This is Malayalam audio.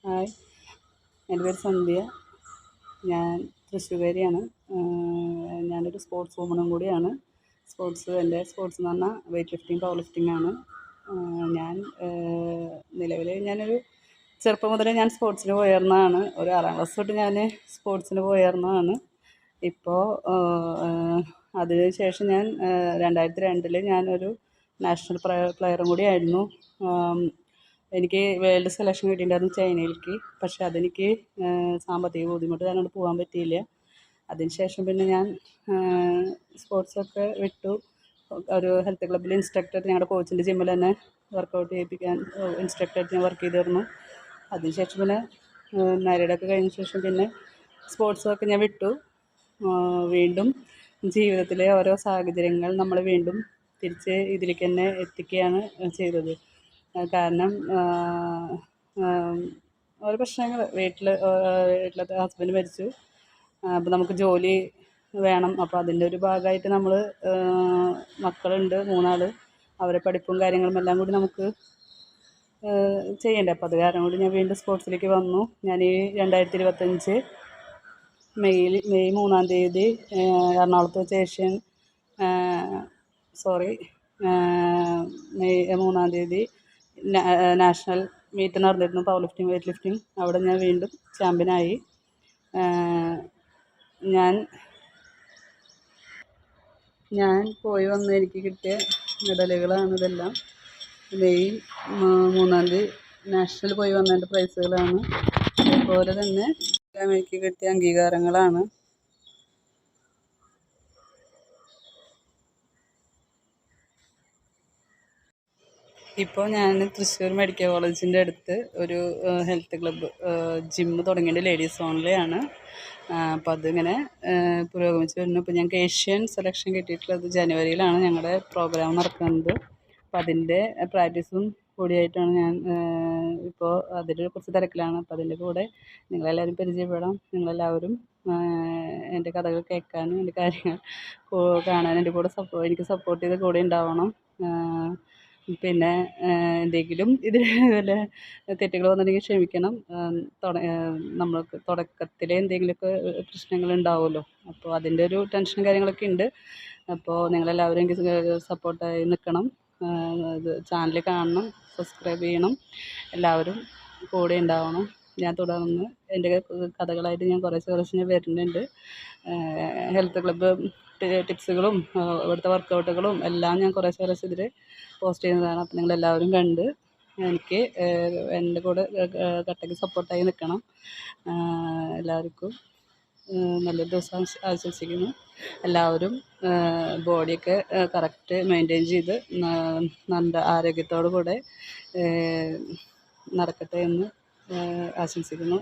ഹായ്, എൻ്റെ പേര് സന്ധ്യ. ഞാൻ തൃശ്ശൂർക്കാരിയാണ്. ഞാനൊരു സ്പോർട്സ് വുമണും കൂടിയാണ്. എൻ്റെ സ്പോർട്സ് എന്ന് പറഞ്ഞാൽ വെയ്റ്റ് ലിഫ്റ്റിംഗ്, പവർ ലിഫ്റ്റിംഗ് ആണ്. ഞാൻ നിലവിൽ ഞാനൊരു ചെറുപ്പം മുതലേ ഞാൻ സ്പോർട്സിന് പോയിരുന്നതാണ്. ഒരു 6-ാം ക്ലാസ് തൊട്ട് ഞാൻ സ്പോർട്സിന് പോയിരുന്നതാണ്. ഇപ്പോൾ അതിന് ശേഷം ഞാൻ 2002 ഞാനൊരു നാഷണൽ പ്ലെയറും കൂടി ആയിരുന്നു. എനിക്ക് വേൾഡ് സെലക്ഷൻ കിട്ടിയിട്ടുണ്ടായിരുന്നു ചൈനയിലേക്ക്. പക്ഷെ അതെനിക്ക് സാമ്പത്തിക ബുദ്ധിമുട്ട് കാരണം പോകാൻ പറ്റിയില്ല. അതിന് ശേഷം പിന്നെ ഞാൻ സ്പോർട്സൊക്കെ വിട്ടു. ഒരു ഹെൽത്ത് ക്ലബ്ബിൽ ഇൻസ്ട്രക്ടർ, ഞങ്ങളുടെ കോച്ചിൻ്റെ ജിമ്മിൽ തന്നെ വർക്കൗട്ട് ചെയ്യിപ്പിക്കാൻ ഇൻസ്ട്രക്ടറായിട്ട് ഞാൻ വർക്ക് ചെയ്തിരുന്നു. അതിന് ശേഷം പിന്നെ മാരീഡൊക്കെ കഴിഞ്ഞ ശേഷം പിന്നെ സ്പോർട്സൊക്കെ ഞാൻ വിട്ടു. വീണ്ടും ജീവിതത്തിലെ ഓരോ സാഹചര്യങ്ങൾ നമ്മൾ വീണ്ടും തിരിച്ച് ഇതിലേക്ക് തന്നെ എത്തിക്കുകയാണ് ചെയ്തത്. കാരണം ഓരോ പ്രശ്നങ്ങൾ വീട്ടിലത്തെ ഹസ്ബൻഡ് മരിച്ചു. അപ്പോൾ നമുക്ക് ജോലി വേണം. അപ്പോൾ അതിൻ്റെ ഒരു ഭാഗമായിട്ട് നമ്മൾ മക്കളുണ്ട് 3 ആൾ. അവരെ പഠിപ്പും കാര്യങ്ങളും എല്ലാം കൂടി നമുക്ക് ചെയ്യണ്ടേ. അപ്പോൾ അത് കാരണം കൂടി ഞാൻ വീണ്ടും സ്പോർട്സിലേക്ക് വന്നു. ഞാൻ ഈ 2025 മെയ് 3-ാം തീയതി എറണാകുളത്ത് വെച്ച് മെയ് 3-ാം തീയതി നാഷണൽ മീറ്റ് നടന്നിരുന്നു, പവർ ലിഫ്റ്റിംഗ്, വെയ്റ്റ് ലിഫ്റ്റിംഗ്. അവിടെ ഞാൻ വീണ്ടും ചാമ്പ്യനായി. ഞാൻ പോയി വന്ന് എനിക്ക് കിട്ടിയ മെഡലുകളാണ് ഇതെല്ലാം. മെയ് 3-ാം തീയതി നാഷണൽ പോയി വന്നതിൻ്റെ പ്രൈസുകളാണ്. അതുപോലെ തന്നെ എനിക്ക് കിട്ടിയ അംഗീകാരങ്ങളാണ്. ഇപ്പോൾ ഞാൻ തൃശ്ശൂർ മെഡിക്കൽ കോളേജിൻ്റെ അടുത്ത് ഒരു ഹെൽത്ത് ക്ലബ്ബ് ജിമ്മ് തുടങ്ങിയിട്ട് ലേഡീസ് ഓൺലിയാണ്. അപ്പോൾ അതിങ്ങനെ പുരോഗമിച്ച് വരുന്നു. ഇപ്പോൾ ഞങ്ങൾക്ക് ഏഷ്യൻ സെലക്ഷൻ കിട്ടിയിട്ടുള്ളത് ജനുവരിയിലാണ് ഞങ്ങളുടെ പ്രോഗ്രാം നടക്കുന്നത്. അപ്പോൾ അതിൻ്റെ പ്രാക്ടീസും കൂടിയായിട്ടാണ് ഞാൻ ഇപ്പോൾ അതിൽ കുറച്ച് തിരക്കിലാണ്. അപ്പോൾ അതിൻ്റെ കൂടെ നിങ്ങളെല്ലാവരും പരിചയപ്പെടാം. നിങ്ങളെല്ലാവരും എൻ്റെ കഥകൾ കേൾക്കാനും എൻ്റെ കാര്യങ്ങൾ കാണാനും എൻ്റെ കൂടെ എനിക്ക് സപ്പോർട്ട് ചെയ്ത് കൂടെ ഉണ്ടാവണം. പിന്നെ എന്തെങ്കിലും ഇതിൽ വല്ല തെറ്റുകൾ വന്നിട്ടുണ്ടെങ്കിൽ ക്ഷമിക്കണം. നമ്മൾക്ക് തുടക്കത്തിൽ എന്തെങ്കിലുമൊക്കെ പ്രശ്നങ്ങളുണ്ടാവുമല്ലോ. അപ്പോൾ അതിൻ്റെ ഒരു ടെൻഷനും കാര്യങ്ങളൊക്കെ ഉണ്ട്. അപ്പോൾ നിങ്ങളെല്ലാവരും എനിക്ക് സപ്പോർട്ടായി നിൽക്കണം. ചാനൽ കാണണം, സബ്സ്ക്രൈബ് ചെയ്യണം. എല്ലാവരും കൂടെ ഉണ്ടാവണം. ഞാൻ തുടർന്ന് എൻ്റെ കഥകളായിട്ട് ഞാൻ കുറച്ച് ഞാൻ വരുന്നുണ്ട്. ഹെൽത്ത് ക്ലബ്ബ് ടിപ്സുകളും ഇവിടുത്തെ വർക്കൗട്ടുകളും എല്ലാം ഞാൻ കുറേശ്ശെ ഇതിൽ പോസ്റ്റ് ചെയ്യുന്നതാണ്. അപ്പോൾ നിങ്ങളെല്ലാവരും കണ്ട് എനിക്ക് എൻ്റെ കൂടെ കട്ടയ്ക്ക് സപ്പോർട്ടായി നിൽക്കണം. എല്ലാവർക്കും നല്ലൊരു ദിവസം ആശംസിക്കുന്നു. എല്ലാവരും ബോഡിയൊക്കെ കറക്റ്റ് മെയിൻറ്റെയിൻ ചെയ്ത് നല്ല ആരോഗ്യത്തോടു കൂടെ നടക്കട്ടെ എന്ന് ആശംസിക്കുന്നു.